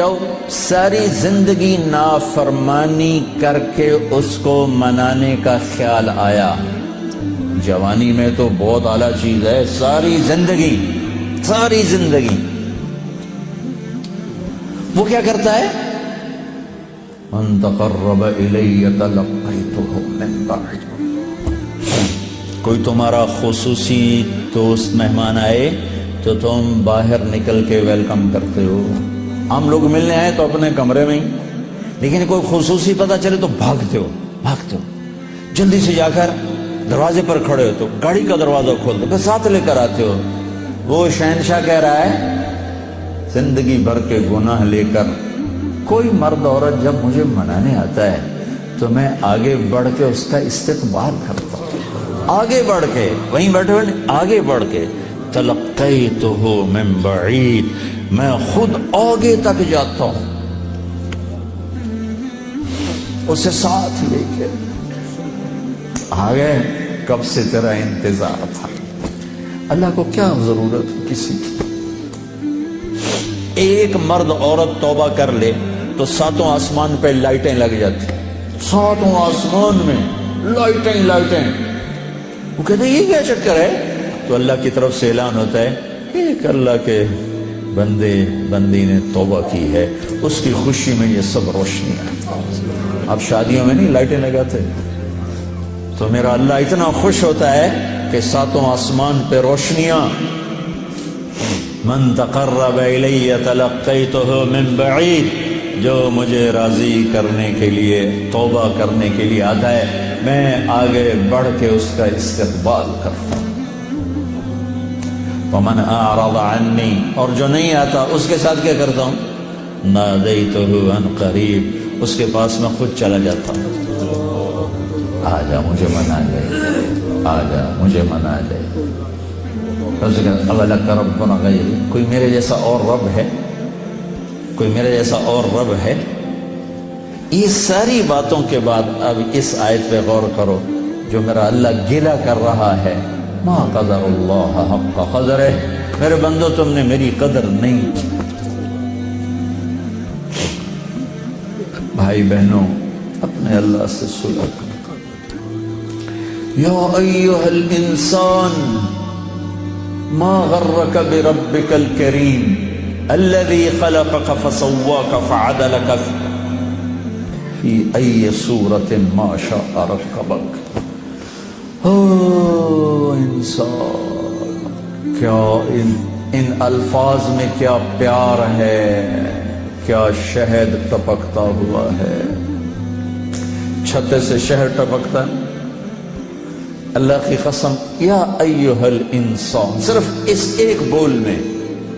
جب ساری زندگی نافرمانی کر کے اس کو منانے کا خیال آیا، جوانی میں تو بہت اعلیٰ چیز ہے، ساری زندگی وہ کیا کرتا ہے؟ من تقرب الی تلقیتہ من بعید۔ کوئی تمہارا خصوصی دوست مہمان آئے تو تم باہر نکل کے ویلکم کرتے ہو۔ ہم لوگ ملنے آئے تو اپنے کمرے میں ہی، لیکن کوئی خصوصی پتہ چلے تو بھاگتے ہو جلدی سے جا کر دروازے پر کھڑے ہو تو گاڑی کا دروازہ کھول دو، پھر ساتھ لے کر آتے ہو۔ وہ شہنشاہ کہہ رہا ہے زندگی بھر کے گناہ لے کر کوئی مرد عورت جب مجھے منانے آتا ہے تو میں آگے بڑھ کے اس کا استقبال کرتا ہوں، آگے بڑھ کے، وہیں بیٹھے ہوئے آگے بڑھ کے، تلقیتہ من بعید، میں خود آگے تک جاتا ہوں اسے ساتھ لے کے۔ آگے کب سے تیرا انتظار تھا، اللہ کو کیا ضرورت کسی کی۔ ایک مرد عورت توبہ کر لے تو ساتوں آسمان پہ لائٹیں لگ جاتی، ساتوں آسمان میں لائٹیں۔ وہ کہتے ہیں یہ کیا چکر ہے؟ تو اللہ کی طرف سے اعلان ہوتا ہے ایک اللہ کے بندی نے توبہ کی ہے، اس کی خوشی میں یہ سب روشنیاں۔ اب شادیوں میں نہیں لائٹیں لگاتے، تو میرا اللہ اتنا خوش ہوتا ہے کہ ساتوں آسمان پہ روشنیاں۔ من تقرب الی تلقیتہ من بعید، جو مجھے راضی کرنے کے لیے، توبہ کرنے کے لیے آتا ہے، میں آگے بڑھ کے اس کا استقبال کرتا ہوں۔ ومن اعرض عنی، اور جو نہیں آتا اس کے ساتھ کیا کرتا ہوں؟ نادیتہ عن قریب، اس کے پاس میں خود چلا جاتا ہوں، آجا مجھے منا لے، آجا مجھے منا لے۔ اولک ربنا غیری، کوئی میرے جیسا اور رب ہے؟ کوئی میرے جیسا اور رب ہے؟ یہ ساری باتوں کے بعد اب اس آیت پہ غور کرو، جو میرا اللہ گلہ کر رہا ہے، ما قدر اللہ حق قدرہ، میرے بندو تم نے میری قدر نہیں کی۔ بھائی بہنوں، اپنے اللہ سے صلح کرو۔ یا ایھا الانسان ما غرک بربک الکریم الذی خلقک فسواک فعدلک فی ای صورت ما شاء رکبک۔ انسان، کیا ان الفاظ میں کیا پیار ہے، کیا شہد ٹپکتا ہوا ہے۔ چھتے سے شہد ٹپکتا ہے، اللہ کی قسم، یا ایھا الانسان، صرف اس ایک بول میں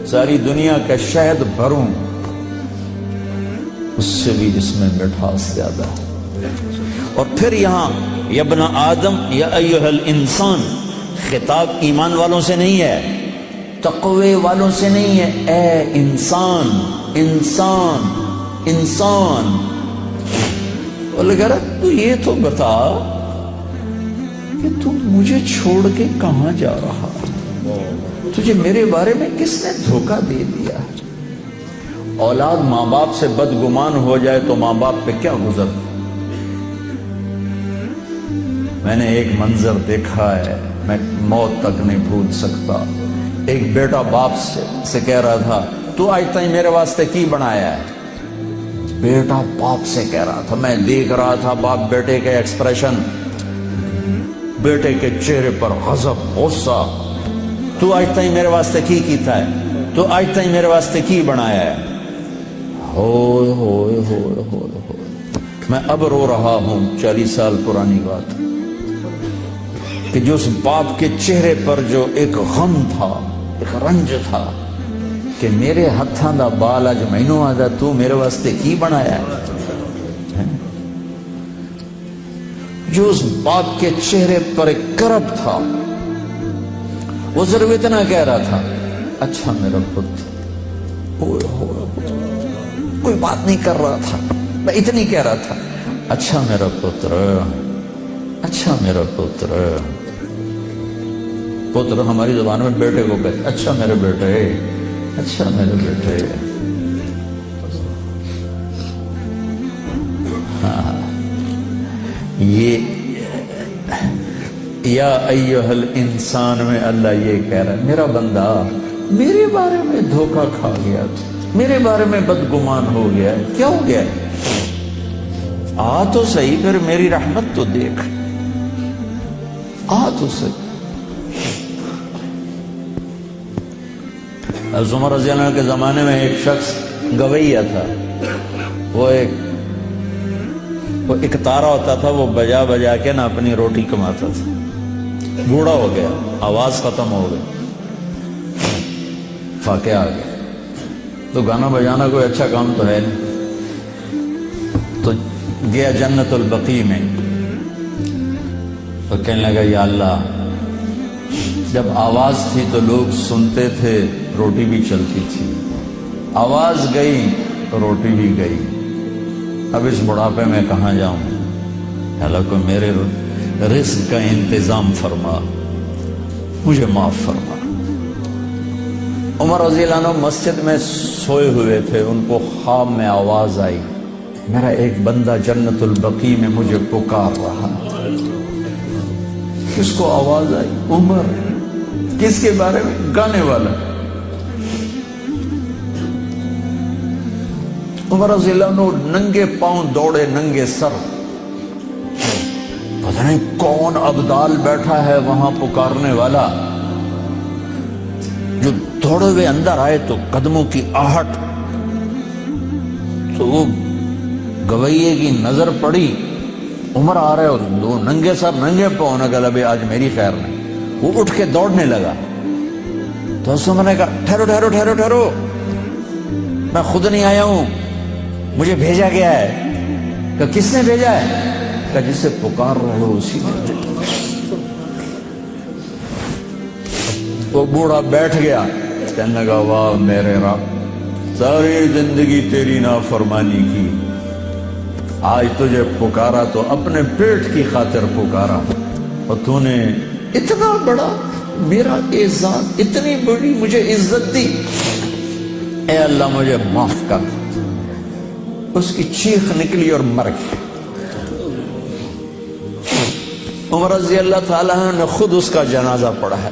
ساری دنیا کا شہد بھروں، اس سے بھی اس میں مٹھاس زیادہ ہے۔ اور پھر یہاں یا ابن آدم یا ایھا الانسان، خطاب ایمان والوں سے نہیں ہے، تقوی والوں سے نہیں ہے، اے انسان، انسان، انسان۔ اور لگا رہا تو یہ تو بتا کہ تو مجھے چھوڑ کے کہاں جا رہا، تجھے میرے بارے میں کس نے دھوکہ دے دیا؟ اولاد ماں باپ سے بدگمان ہو جائے تو ماں باپ پہ کیا گزرتا۔ میں نے ایک منظر دیکھا ہے، میں موت تک نہیں بھول سکتا۔ ایک بیٹا باپ سے کہہ رہا تھا تو آج تک میرے واسطے کی بنایا ہے؟ بیٹا باپ سے کہہ رہا تھا، میں دیکھ رہا تھا باپ بیٹے کے ایکسپریشن، بیٹے کے چہرے پر غضب، غصہ، تو آج تک میرے واسطے کی کیتا ہے، تو آج تک میرے واسطے کی بنایا ہے۔ ہوئے ہوئے ہوئے ہوئے ہوئے، میں اب رو رہا ہوں، 40 سال پرانی بات، کہ جو اس باپ کے چہرے پر جو ایک غم تھا، ایک رنج تھا کہ میرے ہتھاں دا بال اج مینوں آدا، تو میرے واسطے کی بنایا ہے؟ جو اس باپ کے چہرے پر ایک کرب تھا، وہ صرف اتنا کہہ رہا تھا، اچھا میرا پتر، کوئی بات نہیں کر رہا تھا، میں اتنی کہہ رہا تھا، اچھا میرا پتر، اچھا میرا پتر۔ پتر ہماری زبان میں بیٹے کو کہتے، اچھا میرے بیٹے، اچھا میرے بیٹے۔ یہ یا ایھا الانسان میں اللہ یہ کہہ رہا ہے میرا بندہ میرے بارے میں دھوکہ کھا گیا، میرے بارے میں بدگمان ہو گیا، کیا ہو گیا؟ آ تو صحیح، پھر میری رحمت تو دیکھ، آ تو صحیح۔ حضرت عمر رضی اللہ عنہ کے زمانے میں ایک شخص گویہ تھا، وہ ایک تارا ہوتا تھا، وہ بجا بجا کے نا اپنی روٹی کماتا تھا، بوڑھا ہو گیا، آواز ختم ہو گئی، فاقہ آ گیا، تو گانا بجانا کوئی اچھا کام تو ہے نہیں، تو گیا جنت البقیع میں، تو کہنے لگا یا اللہ جب آواز تھی تو لوگ سنتے تھے، روٹی بھی چلتی تھی، آواز گئی تو روٹی بھی گئی، اب اس بڑھاپے میں کہاں جاؤں؟ اللہ کو میرے رزق کا انتظام فرما، مجھے معاف فرما۔ عمر رضی اللہ عنہ مسجد میں سوئے ہوئے تھے، ان کو خواب میں آواز آئی، میرا ایک بندہ جنت البقیع میں مجھے پکار رہا۔ کس کو آواز آئی؟ عمر۔ کس کے بارے میں؟ گانے والا۔ عمر رضی اللہ عنہ ننگے پاؤں دوڑے، ننگے سر، پتہ نہیں کون ابدال بیٹھا ہے وہاں پکارنے والا، جو دوڑے ہوئے اندر آئے تو قدموں کی آہٹ، تو وہ گویے کی نظر پڑی، عمر آ رہے اور دو ننگے سر ننگے پاؤں، نے کہا ابھی آج میری خیر نہیں۔ وہ اٹھ کے دوڑنے لگا تو اس میں نے کہا ٹھہرو ٹھہرو ٹھہرو ٹھہرو، میں خود نہیں آیا ہوں، مجھے بھیجا گیا ہے۔ کہ کس نے بھیجا ہے؟ کہ جسے پکار رہے ہو اسی نے۔ وہ بوڑھا بیٹھ گیا، کہنے لگا واہ میرے رب، ساری زندگی تیری نافرمانی کی، آج تجھے پکارا تو اپنے پیٹ کی خاطر پکارا، اور تو نے اتنا بڑا میرا اعزاز، اتنی بڑی مجھے عزت دی، اے اللہ مجھے معاف کر۔ اس کی چیخ نکلی اور مر گئی۔ عمر رضی اللہ تعالیٰ نے خود اس کا جنازہ پڑھا ہے۔